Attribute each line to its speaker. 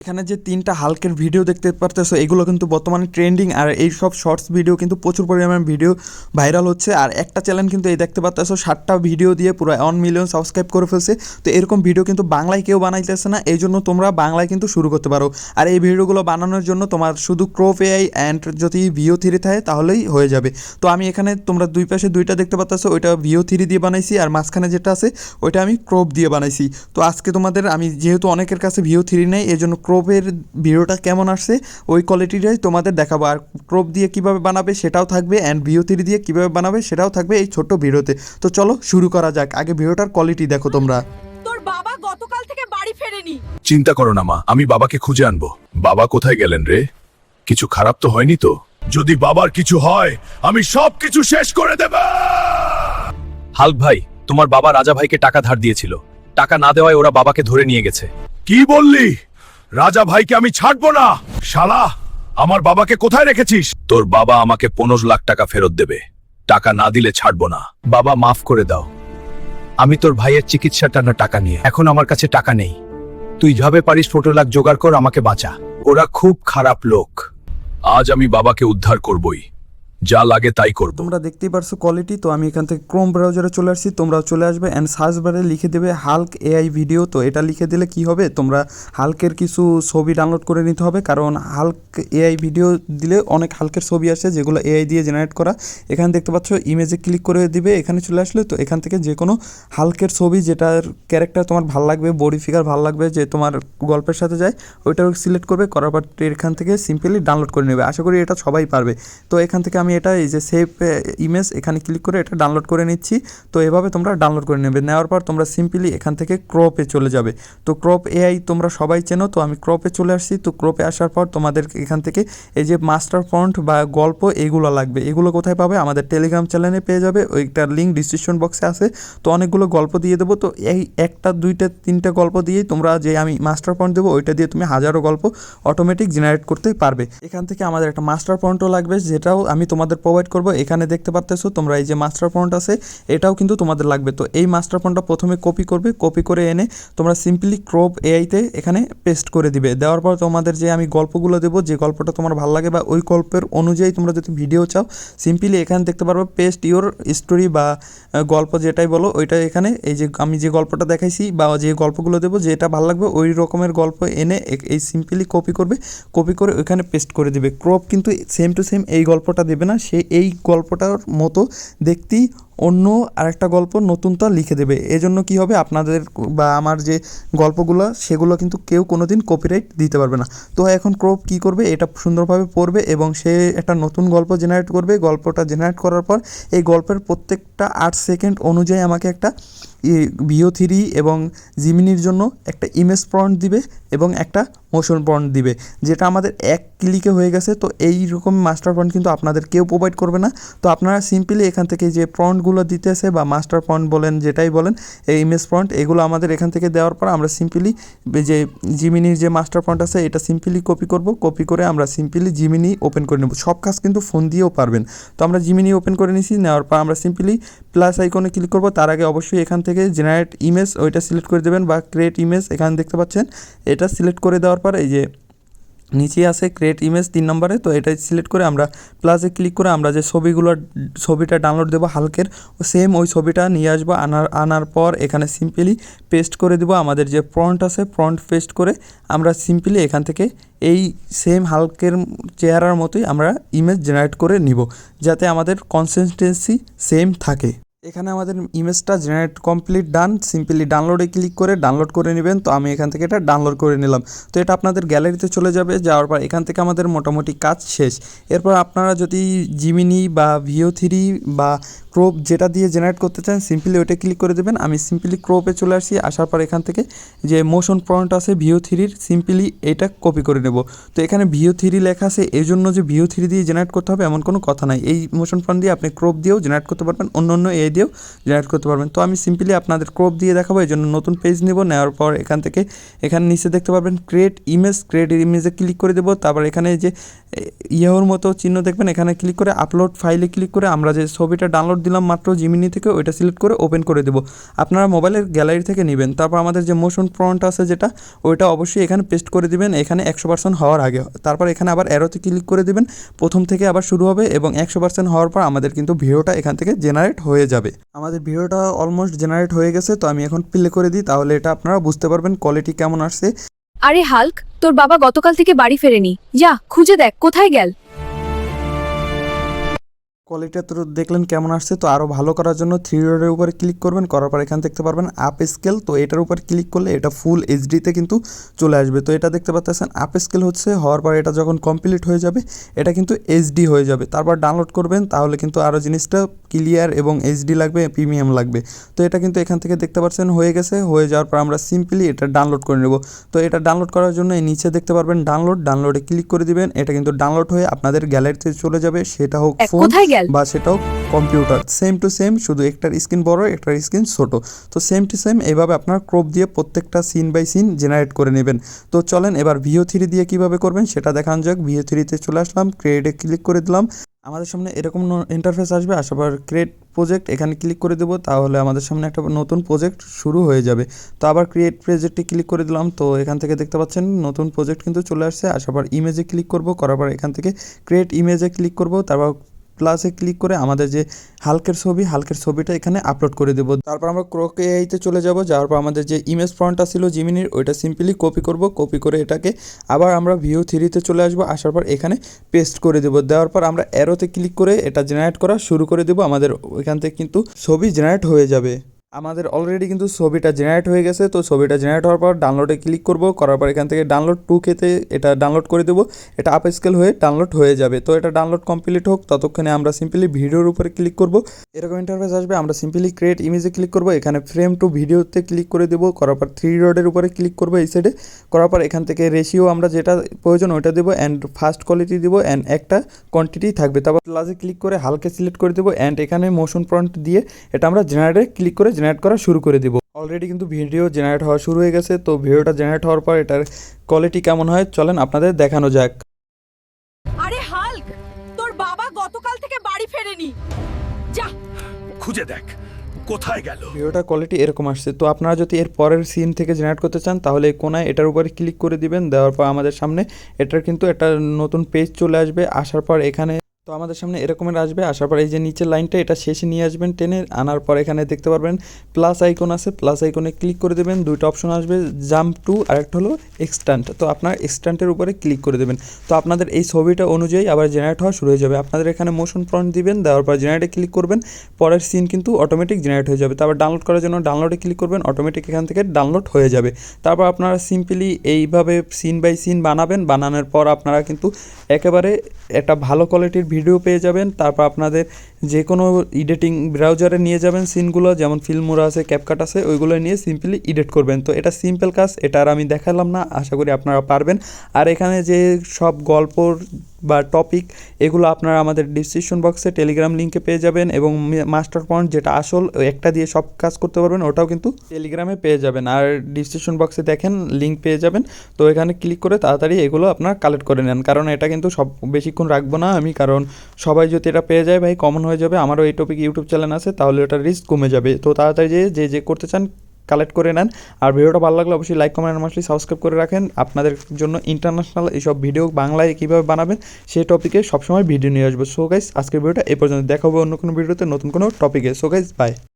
Speaker 1: এখানে যে 3টা হাল্কের ভিডিও দেখতে পারতেছো এগুলো কিন্তু বর্তমানে ট্রেন্ডিং, আর এই সব শর্টস ভিডিও কিন্তু প্রচুর পরিমাণে ভিডিও ভাইরাল হচ্ছে। আর একটা চ্যানেল কিন্তু এই দেখতে পারতেছো 7টা ভিডিও দিয়ে পুরো 1 মিলিয়ন সাবস্ক্রাইব করে ফেলছে। তো এরকম ভিডিও কিন্তু বাংলায় কেউ বানাইতেছে না, এই জন্য তোমরা বাংলায় কিন্তু শুরু করতে পারো। আর এই ভিডিওগুলো বানানোর জন্য তোমার শুধু ক্রপ এআই অ্যান্ড যদি VO3 থাকে তাহলেই হয়ে যাবে। তো আমি এখানে তোমরা দুই পাশে দুইটা দেখতে পাচ্ছ, ওইটা VO3 দিয়ে বানাইছি, আর মাঝখানে যেটা আছে ওইটা আমি ক্রপ দিয়ে বানাইছি। তো আজকে তোমাদের আমি যেহেতু অনেকের কাছে VO3 নেই, এই জন্য ক্রপের ভিডিওটা কেমন আসছে ওই কোয়ালিটিটাই তোমাদের দেখাবো। আর ক্রপ দিয়ে কীভাবে বানাবে সেটাও থাকবে, অ্যান্ড VO3 দিয়ে কীভাবে বানাবে সেটাও থাকবে এই ছোট্ট ভিডিওতে। তো চলো শুরু করা যাক। আগে ভিডিওটার কোয়ালিটি দেখো তোমরা।
Speaker 2: তোর বাবা গতকাল থেকে বাড়ি ফেরেনি।
Speaker 3: চিন্তা করো না মা, আমি বাবাকে খুঁজে আনবো। বাবা কোথায় গেলেন রে? কিছু খারাপ তো হয়নি তো? যদি বাবার কিছু হয় আমি সব কিছু শেষ করে দেব।
Speaker 4: হাল্ক ভাই, তোমার বাবা রাজা ভাইকে টাকা ধার দিয়েছিল, টাকা না দেওয়ায় ওরা বাবাকে ধরে নিয়ে গেছে।
Speaker 3: কি বললি? রাজা ভাইকে আমি ছাড়বো না। শালা, আমার বাবাকে কোথায় রেখেছিস? তোর বাবা আমাকে 15 লাখ টাকা ফেরত দেবে, টাকা না দিলে ছাড়বো না।
Speaker 4: বাবা মাফ করে দাও, আমি তোর ভাইয়ের চিকিৎসার টানা টাকা নিয়ে এখন আমার কাছে টাকা নেই। তুই যাবে পারিস 14 লাখ জোগাড় কর, আমাকে বাঁচা।
Speaker 3: ওরা খুব খারাপ লোক। আজ আমি বাবাকে উদ্ধার করবই, যা লাগে তাই করব।
Speaker 1: তোমরা দেখতেই পারছো কোয়ালিটি। তো আমি এখান থেকে ক্রোম ব্রাউজারে চলে আসছি, তোমরাও চলে আসবে অ্যান্ড সার্চ বারে লিখে দেবে হাল্ক এআই ভিডিও। তো এটা লিখে দিলে কি হবে, তোমরা হাল্কের কিছু ছবি ডাউনলোড করে নিতে হবে, কারণ হাল্ক এআই ভিডিও দিলে অনেক হাল্কের ছবি আসে যেগুলো এআই দিয়ে জেনারেট করা। এখানে দেখতে পাচ্ছ ইমেজে ক্লিক করে দিবে, এখানে চলে আসলে তো এখান থেকে যে কোনো হাল্কের ছবি যেটার ক্যারেক্টার তোমার ভালো লাগবে, বডি ফিগার ভালো লাগবে, যে তোমার গল্পের সাথে যায়, ওইটা সিলেক্ট করবে, করার পর এখান থেকে সিম্পলি ডাউনলোড করে নেবে। আশা করি এটা সবাই পারবে। তো এখান থেকে আমি এটা এই যে সেভ ইমেজ এখানে ক্লিক করে এটা ডাউনলোড করে নিচ্ছি। তো এভাবে তোমরা ডাউনলোড করে নেবে। নেওয়ার পর তোমরা সিম্পলি এখান থেকে ক্রপে চলে যাবে। তো ক্রপ এআই তোমরা সবাই চেনো, তো আমি ক্রপে চলে আসছি। তো ক্রপে আসার পর তোমাদের এখান থেকে এই যে মাস্টার ফন্ট বা গল্প এগুলো লাগবে। এগুলো কোথায় পাবে? আমাদের টেলিগ্রাম চ্যানেলে পেয়ে যাবে, ওইটার লিঙ্ক ডিসক্রিপশন বক্সে আছে। তো অনেকগুলো গল্প দিয়ে দেবো। তো এই একটা দুইটা তিনটা গল্প দিয়েই তোমরা যে আমি মাস্টার ফন্ট দেবো ওইটা দিয়ে তুমি হাজারো গল্প অটোমেটিক জেনারেট করতে পারবে। এখান থেকে আমাদের একটা মাস্টার ফন্টও লাগবে, যেটাও আমি তোমাদের প্রোভাইড করব। এখানে দেখতে পাচ্তেছো তোমরা এই যে মাস্টার ফন্ট আছে, এটাও কিন্তু তোমাদের লাগবে। তো এই মাস্টার ফন্টটা প্রথমে কপি করবে, কপি করে এনে তোমরা সিম্পলি ক্রপ এআইতে এখানে পেস্ট করে দিবে। দেওয়ার পর তোমাদের যে আমি গল্পগুলো দেবো, যে গল্পটা তোমার ভালো লাগে বা ওই গল্পের অনুযায়ী তোমরা যদি ভিডিও চাও, সিম্পলি এখানে দেখতে পারবে পেস্ট ইওর স্টোরি বা গল্প যেটাই বলো ওইটা এখানে এই যে আমি যে গল্পটা দেখাইছি বা যে গল্পগুলো দেবো যেটা ভালো লাগবে ওই রকমের গল্প এনে এই সিম্পলি কপি করবে, কপি করে ওইখানে পেস্ট করে দিবে। ক্রপ কিন্তু সেম টু সেম এই গল্পটা দেবে না, সে এই গল্পটার মতো দেখতেই অন্য আরেকটা গল্প নতুনটা লিখে দেবে। এজন্য কি হবে, আপনাদের বা আমার যে গল্পগুলো সেগুলো কিন্তু কেউ কোনো দিন কপিরাইট দিতে পারবে না। তো এখন ক্রপ কি করবে, এটা সুন্দরভাবে পড়বে এবং সে একটা নতুন গল্প জেনারেট করবে। গল্পটা জেনারেট করার পর এই গল্পের প্রত্যেকটা 8 সেকেন্ড অনুযায়ী আমাকে একটা VO3 এবং জিমিনির জন্য একটা ইমেজ প্রম্পট দিবে এবং একটা মোশন প্রম্পট দিবে, যেটা আমাদের এক ক্লিকে হয়ে গেছে। তো এই রকম মাস্টার প্রম্পট কিন্তু আপনাদের কেউ প্রোভাইড করবে না। তো আপনারা সিম্পলি এখান থেকে যে প্রম্পটগুলো দিতেছে বা মাস্টার প্রম্পট বলেন যেটাই বলেন, এই ইমেজ প্রম্পট এগুলো আমাদের এখান থেকে দেওয়ার পর আমরা সিম্পলি যে জিমিনির যে মাস্টার প্রম্পট আছে এটা সিম্পলি কপি করব, কপি করে আমরা সিম্পলি জিমিনি ওপেন করে নেব। সব কাজ কিন্তু ফোন দিয়েও পারবেন। তো আমরা জিমিনি ওপেন করে নিছি, নেওয়ার পর আমরা সিম্পলি প্লাস আইকনে ক্লিক করব। তার আগে অবশ্যই এখান থেকে জেনারেট ইমেজ ওইটা সিলেক্ট করে দেবেন বা ক্রিয়েট ইমেজ এখানে দেখতে পাচ্ছেন, এটা সিলেক্ট করে দেওয়ার পর এই যে নিচে আছে ক্রিয়েট ইমেজ 3 নম্বরে, তো এটা সিলেক্ট করে আমরা প্লাসে ক্লিক করে আমরা যে ছবিটা ডাউনলোড দেবো হালকের, সেম ওই ছবিটা নিয়ে আসবো। আনার পর এখানে সিম্পলি পেস্ট করে দেবো। আমাদের যে প্রম্পট আছে প্রম্পট পেস্ট করে আমরা সিম্পলি এখান থেকে এই সেম হালকের চেহারার মতোই আমরা ইমেজ জেনারেট করে নিব, যাতে আমাদের কনসিস্টেন্সি সেম থাকে। এখানে আমাদের ইমেজটা জেনারেট কমপ্লিট ডান। সিম্পলি ডাউনলোডে ক্লিক করে ডাউনলোড করে নেবেন। তো আমি এখান থেকে এটা ডাউনলোড করে নিলাম। তো এটা আপনাদের গ্যালারিতে চলে যাবে, যাওয়ার পর এখান থেকে আমাদের মোটামুটি কাজ শেষ। এরপর আপনারা যদি জিমিনি বা VO3 বা ক্রপ যেটা দিয়ে জেনারেট করতে চান সিম্পলি ওইটা ক্লিক করে দেবেন। আমি সিম্পলি ক্রপে চলে আসি, আসার পর এখান থেকে যে মোশন প্রম্পট আছে VO3-র সিম্পলি এটা কপি করে নেব। তো এখানে VO3 লেখা আছে, এই জন্য যে VO3 দিয়ে জেনারেট করতে হবে এমন কোনো কথা নাই। এই মোশন প্রম্পট দিয়ে আপনি ক্রপ দিয়েও জেনারেট করতে পারবেন, অন্য এ দিয়েও জেনারেট করতে পারবেন। তো আমি সিম্পলি আপনাদের ক্রপ দিয়ে দেখাবো, এই জন্য নতুন পেজ নেব, নেওয়ার পর এখান থেকে এখানে নিচে দেখতে পারবেন ক্রিয়েট ইমেজে ক্লিক করে দেবো। তারপর এখানে যে ইয়ের মতো চিহ্ন দেখবেন, এখানে ক্লিক করে আপলোড ফাইলে ক্লিক করে আমরা যে ছবিটা ডাউনলোড দিলাম মাত্র জিমিনি থেকে, ওইটা সিলেক্ট করে ওপেন করে দেবো। আপনারা মোবাইলের গ্যালারি থেকে নেবেন। তারপর আমাদের যে মোশন ফ্রন্ট আছে যেটা, ওইটা অবশ্যই এখানে পেস্ট করে দিবেন এখানে 100% হওয়ার আগে। তারপর এখানে আবার অ্যারোতে ক্লিক করে দিবেন, প্রথম থেকে আবার শুরু হবে এবং 100% হওয়ার পর আমাদের কিন্তু ভিডিওটা এখান থেকে জেনারেট হয়ে যাবে। আমাদের ভিডিওটা অলমোস্ট জেনারেট হয়ে গেছে, তো আমি এখন প্লে করে দিই, তাহলে এটা আপনারা বুঝতে পারবেন কোয়ালিটি কেমন আসছে।
Speaker 2: আরে হাল্ক, তোর বাবা গতকাল থেকে বাড়ি ফেরেনি, যা খুঁজে দেখ কোথায় গেল।
Speaker 1: কোয়ালিটিটা তো দেখলেন কেমন আসছে। তো আরও ভালো করার জন্য 3 ডটের উপরে ক্লিক করবেন, করার পর এখানে দেখতে পারবেন আপ স্কেল। তো এটার উপর ক্লিক করলে এটা ফুল এইচডিতে কিন্তু চলে আসবে। তো এটা দেখতে পাচ্ছেন আপ স্কেল হচ্ছে, হওয়ার পর এটা যখন কমপ্লিট হয়ে যাবে এটা কিন্তু এইচডি হয়ে যাবে। তারপর ডাউনলোড করবেন, তাহলে কিন্তু আরও জিনিসটা ক্লিয়ার এবং এইচডি লাগবে, প্রিমিয়াম লাগবে। তো এটা কিন্তু এখান থেকে দেখতে পাচ্ছেন হয়ে গেছে। হয়ে যাওয়ার পর আমরা সিম্পলি এটা ডাউনলোড করে নেব। তো এটা ডাউনলোড করার জন্য এই নিচে দেখতে পারবেন ডাউনলোডে ক্লিক করে দিবেন। এটা কিন্তু ডাউনলোড হয়ে আপনাদের গ্যালারিতে চলে যাবে, সেটা হোক ফোন বা সেটাও কম্পিউটার। সেম টু সেম, শুধু একটার স্ক্রিন বড় একটার স্ক্রিন ছোট। তো সেম টু সেম এইভাবে আপনার ক্রপ দিয়ে প্রত্যেকটা সিন বাই সিন জেনারেট করে নেবেন। তো চলেন এবার VO3 দিয়ে কিভাবে করবেন সেটা দেখানো যাক। VO3-তে চলে আসলাম, ক্রিয়েটে ক্লিক করে দিলাম। আমাদের সামনে এরকম ইন্টারফেস আসবে, আসার পর ক্রিয়েট প্রজেক্ট এখানে ক্লিক করে দেবো, তাহলে আমাদের সামনে একটা নতুন প্রজেক্ট শুরু হয়ে যাবে। তো আবার ক্রিয়েট প্রজেক্টে ক্লিক করে দিলাম। তো এখান থেকে দেখতে পাচ্ছেন নতুন প্রজেক্ট কিন্তু চলে আসছে। আসার পর ইমেজে ক্লিক করব, করার পর এখান থেকে ক্রিয়েট ইমেজে ক্লিক করব, তারপর প্লাসে ক্লিক করে আমাদের যে হালকের ছবিটা এখানে আপলোড করে দেবো। তারপর আমরা ক্রক এআইতে চলে যাব, যাওয়ার পর আমাদের যে ইমেজ ফ্রন্টটা ছিল জিমিনির, ওইটা সিম্পলি কপি করব। কপি করে এটাকে আবার আমরা VO3-তে চলে আসবো, আসার পর এখানে পেস্ট করে দেবো। দেওয়ার পর আমরা অ্যারোতে ক্লিক করে এটা জেনারেট করা শুরু করে দেবো। আমাদের ওইখান থেকে কিন্তু ছবি জেনারেট হয়ে যাবে। আমাদের অলরেডি কিন্তু ছবিটা জেনারেট হয়ে গেছে। তো ছবিটা জেনারেট হওয়ার পর ডাউনলোডে ক্লিক করব, করার পর এখান থেকে ডাউনলোড 2K-তে এটা ডাউনলোড করে দেবো। এটা আপ স্কেল হয়ে ডাউনলোড হয়ে যাবে। তো এটা ডাউনলোড কমপ্লিট হোক, ততক্ষণে আমরা সিম্পলি ভিডিওর উপরে ক্লিক করব। এরকম ইন্টারফেস আসবে, আমরা সিম্পলি ক্রিয়েট ইমেজে ক্লিক করব, এখানে ফ্রেম টু ভিডিওতে ক্লিক করে দেবো। করার পর 3 ডটের উপরে ক্লিক করবো এই সাইডে, করার পর এখান থেকে রেশিও আমরা যেটা প্রয়োজন ওইটা দেবো, অ্যান্ড ফার্স্ট কোয়ালিটি দেবো, অ্যান্ড একটা কোয়ান্টিটি থাকবে। তারপর প্লাসে ক্লিক করে হালকে সিলেক্ট করে দেবো, অ্যান্ড এখানে মোশন ফ্রন্ট দিয়ে এটা আমরা জেনারেটে ক্লিক করে জেনারেট করা শুরু করে দেবো। অলরেডি কিন্তু ভিডিও জেনারেট হওয়া শুরু হয়ে গেছে। তো ভিডিওটা জেনারেট হওয়ার পর এটার কোয়ালিটি কেমন হয় চলেন আপনাদের দেখানো যাক।
Speaker 2: আরে হাল্ক, তোর বাবা গতকাল থেকে বাড়ি ফেরেনি, যা
Speaker 3: খুঁজে দেখ কোথায় গেল।
Speaker 1: ভিডিওটার কোয়ালিটি এরকম আসছে। তো আপনারা যদি এর পরের সিন থেকে জেনারেট করতে চান, তাহলে এই কোনায় এটার উপরে ক্লিক করে দিবেন। দেওয়ার পর আমাদের সামনে এটার কিন্তু একটা নতুন পেজ চলে আসবে। আসার পর এখানে তো আমাদের সামনে এরকমের আসবে। আসার পর এই যে নিচের লাইনটা এটা শেষে নিয়ে আসবেন টেনে আনার পর এখানে দেখতে পারবেন প্লাস আইকন আছে, প্লাস আইকনে ক্লিক করে দেবেন। দুইটা অপশন আসবে, জাম্প টু আর একটা হলো এক্সট্যান্ট। তো আপনার এক্সট্যান্টের উপরে ক্লিক করে দেবেন। তো আপনাদের এই ছবিটা অনুযায়ী আবার জেনারেট হওয়া শুরু হয়ে যাবে। আপনাদের এখানে মোশন ফ্রন্ট দিবেন, দেওয়ার পর জেনারেটে ক্লিক করবেন, পরের সিন কিন্তু অটোমেটিক জেনারেট হয়ে যাবে। তারপর ডাউনলোড করার জন্য ডাউনলোডে ক্লিক করবেন, অটোমেটিক এখান থেকে ডাউনলোড হয়ে যাবে। তারপর আপনারা সিম্পলি এইভাবে সিন বাই সিন বানাবেন। বানানোর পর আপনারা কিন্তু একেবারে একটা ভালো কোয়ালিটির ভিডিও পেয়ে যাবেন। তারপর আপনাদের যে কোনো এডিটিং ব্রাউজারে নিয়ে যাবেন সিনগুলো, যেমন ফিল্মোরা আছে, ক্যাপকাট আছে, ওইগুলো নিয়ে সিম্পলি এডিট করবেন। তো এটা সিম্পল কাজ, এটা আর আমি দেখালাম না, আশা করি আপনারা পারবেন। আর এখানে যে সব গল্পর বা টপিক এগুলো আপনারা আমাদের ডিসক্রিপশন বক্সে টেলিগ্রাম লিঙ্কে পেয়ে যাবেন, এবং মাস্টার পয়েন্ট যেটা আসল একটা দিয়ে সব কাজ করতে পারবেন, ওটাও কিন্তু টেলিগ্রামে পেয়ে যাবেন। আর ডিসক্রিপশন বক্সে দেখেন লিঙ্ক পেয়ে যাবেন। তো এখানে ক্লিক করে তাড়াতাড়ি এগুলো আপনারা কালেক্ট করে নেন, কারণ এটা কিন্তু সব বেশিক্ষণ রাখবো না আমি, কারণ সবাই যদি এটা পেয়ে যায় ভাই কমন হয়ে যাবে। আমারও এই টপিক ইউটিউব চ্যানেল আছে, তাহলে ওটা রিস্ক কমে যাবে। তো তাড়াতাড়ি যে করতে চান কালেক্ট করে নেন। আর ভিডিওটা ভালো লাগলে অবশ্যই লাইক, কমেন্ট, মাসলি সাবস্ক্রাইব করে রাখেন। আপনাদের জন্য ইন্টারন্যাশনাল এইসব ভিডিও বাংলায় কীভাবে বানাবেন সেই টপিকে সবসময় ভিডিও নিয়ে আসবো। সো গাইস, আজকের ভিডিওটা এই পর্যন্ত, দেখা হবে অন্য কোনো ভিডিওতে নতুন কোনো টপিকে। So guys, by.